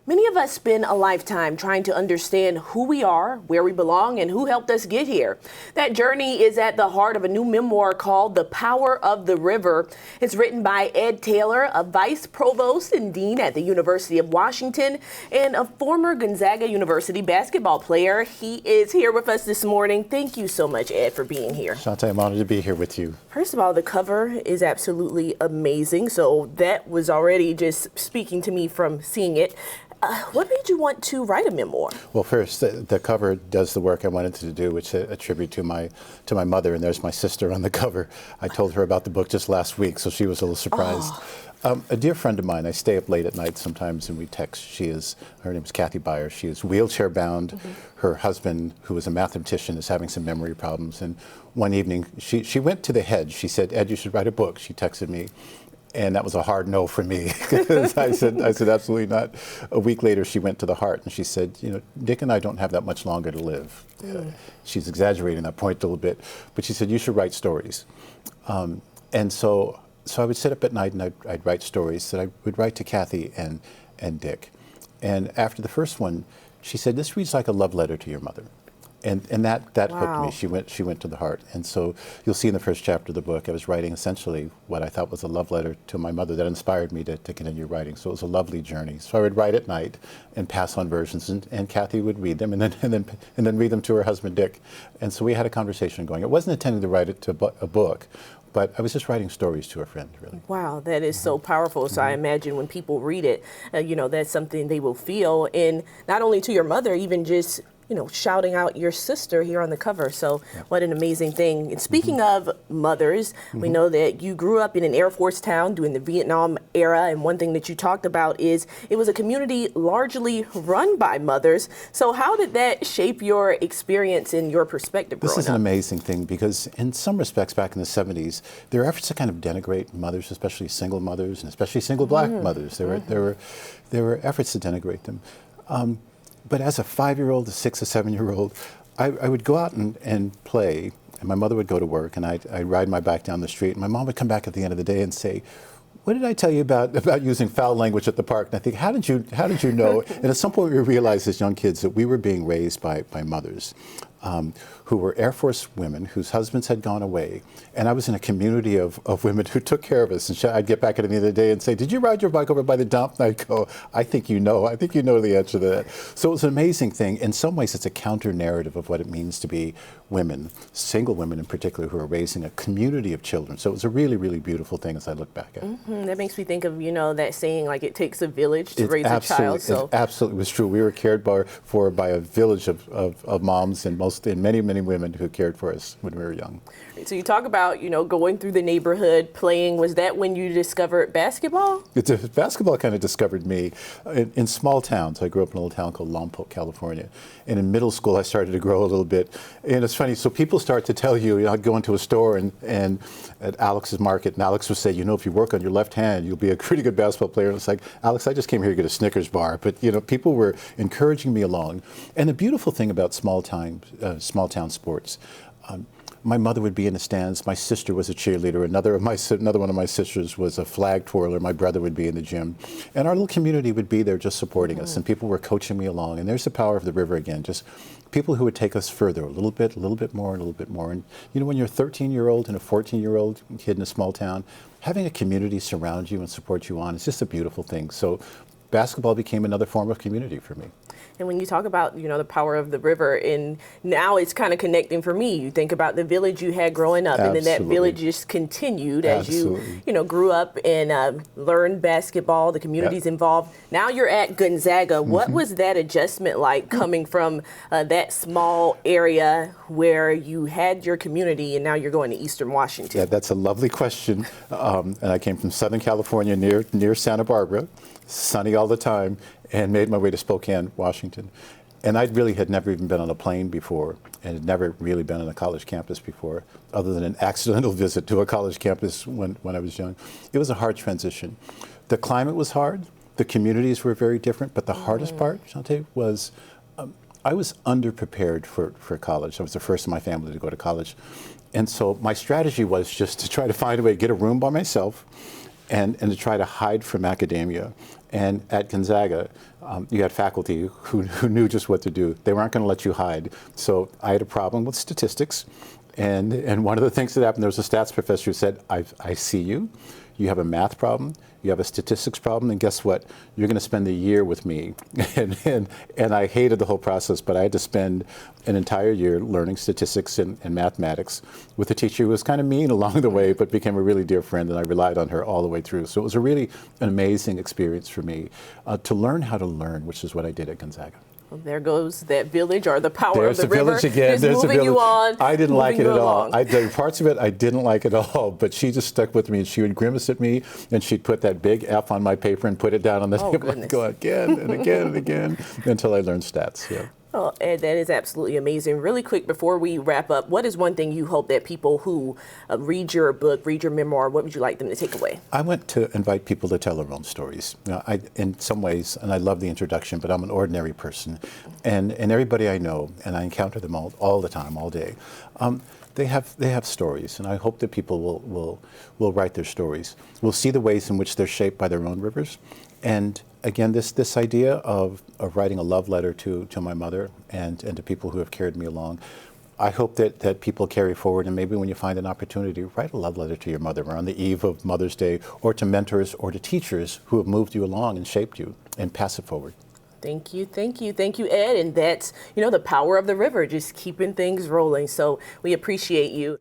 Many of us spend a lifetime trying to understand who we are, where we belong, and who helped us get here. That journey is at the heart of a new memoir called The Power of the River. It's written by Ed Taylor, a vice provost and dean at the University of Washington, and a former Gonzaga University basketball player. He is here with us this morning. Thank you so much, Ed, for being here. Shante, I'm honored to be here with you. First of all, the cover is absolutely amazing. So that was already just speaking to me from seeing it. What made you want to write a memoir? Well, first, the cover does the work I wanted to do, which is a tribute to my mother, and there's my sister on the cover. I told her about the book just last week, so she was a little surprised. A dear friend of mine, I stay up late at night sometimes, and we text. Her name is Kathy Byer. She is wheelchair bound. Her husband, who is a mathematician, is having some memory problems. And one evening, she went to the head. She said, "Ed, you should write a book." She texted me. And that was a hard no for me. I said absolutely not. A week later, she went to the heart and she said, Dick and I don't have that much longer to live. She's exaggerating that point a little bit, but she said, you should write stories. And so I would sit up at night and I'd write stories that I would write to Kathy and Dick. And after the first one, she said, this reads like a love letter to your mother. And that hooked me. She went to the heart. And so you'll see in the first chapter of the book, I was writing essentially what I thought was a love letter to my mother that inspired me to continue writing. So it was a lovely journey. So I would write at night and pass on versions, and Kathy would read them and then read them to her husband Dick. And so we had a conversation going. It wasn't intended to write it to a book, but I was just writing stories to a friend, really. Wow, that is so powerful. So I imagine when people read it, that's something they will feel. And not only to your mother, even just shouting out your sister here on the cover. So what an amazing thing. And speaking of mothers, we know that you grew up in an Air Force town during the Vietnam era. And one thing that you talked about is it was a community largely run by mothers. So how did that shape your experience and your perspective growing up? This is an amazing thing because in some respects back in the 70s, there were efforts to kind of denigrate mothers, especially single mothers and especially single black mothers. There were efforts to denigrate them. But as a 5-year-old, a 6 or 7-year-old, I would go out and play, and my mother would go to work, and I'd ride my bike down the street, and my mom would come back at the end of the day and say, what did I tell you about using foul language at the park? And I think, how did you know? And at some point we realized as young kids that we were being raised by mothers who were Air Force women whose husbands had gone away. And I was in a community of women who took care of us. And I'd get back at the end of the day and say, did you ride your bike over by the dump? And I'd go, I think you know the answer to that. So it was an amazing thing. In some ways, it's a counter narrative of what it means to be women, single women in particular, who are raising a community of children. So it was a really, really beautiful thing as I look back at it. That makes me think of, that saying, like, it takes a village to raise a child. So it absolutely was true. We were cared for by a village of moms and many women who cared for us when we were young. So you talk about, going through the neighborhood, playing. Was that when you discovered basketball? Basketball kind of discovered me in small towns. I grew up in a little town called Lompoc, California. And in middle school, I started to grow a little bit. And it's funny, so people start to tell you, I'd go into a store and at Alex's Market, and Alex would say, if you work on your left hand, you'll be a pretty good basketball player. And it's like, Alex, I just came here to get a Snickers bar. But, people were encouraging me along. And the beautiful thing about small town sports, my mother would be in the stands. My sister was a cheerleader. Another one of my sisters was a flag twirler. My brother would be in the gym. And our little community would be there just supporting us. And people were coaching me along. And there's the power of the river again. Just people who would take us further, a little bit more, and a little bit more. And when you're a 13-year-old and a 14-year-old kid in a small town, having a community surround you and support you on is just a beautiful thing. So basketball became another form of community for me. And when you talk about, the power of the river, and now it's kind of connecting for me. You think about the village you had growing up, and then that village just continued as you grew up and learned basketball, the community's involved. Now you're at Gonzaga. What was that adjustment like coming from that small area where you had your community and now you're going to Eastern Washington? Yeah, that's a lovely question. And I came from Southern California near Santa Barbara, sunny all the time, and made my way to Spokane, Washington. And I really had never even been on a plane before and had never really been on a college campus before, other than an accidental visit to a college campus when I was young. It was a hard transition. The climate was hard. The communities were very different. But the hardest part, Shante, was I was underprepared for college. I was the first in my family to go to college. And so my strategy was just to try to find a way to get a room by myself and to try to hide from academia And at Gonzaga, you had faculty who knew just what to do. They weren't going to let you hide. So I had a problem with statistics. And one of the things that happened, there was a stats professor who said, I see you. You have a math problem, you have a statistics problem, and guess what? You're going to spend a year with me. And I hated the whole process, but I had to spend an entire year learning statistics and mathematics with a teacher who was kind of mean along the way, but became a really dear friend, and I relied on her all the way through. So it was an amazing experience for me to learn how to learn, which is what I did at Gonzaga. Well, there goes that village, or the power There's of the river. Village again. There's moving you on. I didn't like it at all. Along. There were parts of it I didn't like at all, but she just stuck with me, and she would grimace at me, and she'd put that big F on my paper and put it down on the table and go again and again and again until I learned stats. Yeah. Oh, Ed, that is absolutely amazing. Really quick, before we wrap up, what is one thing you hope that people who read your book, read your memoir, what would you like them to take away? I want to invite people to tell their own stories. You know, in some ways, and I love the introduction, but I'm an ordinary person. And everybody I know, and I encounter them all the time, all day, they have stories. And I hope that people will write their stories. We'll see the ways in which they're shaped by their own rivers. And again, this idea of writing a love letter to my mother and to people who have carried me along, I hope that people carry forward, and maybe when you find an opportunity, write a love letter to your mother, or on the eve of Mother's Day, or to mentors or to teachers who have moved you along and shaped you, and pass it forward. Thank you, Ed. And that's, the power of the river, just keeping things rolling. So we appreciate you.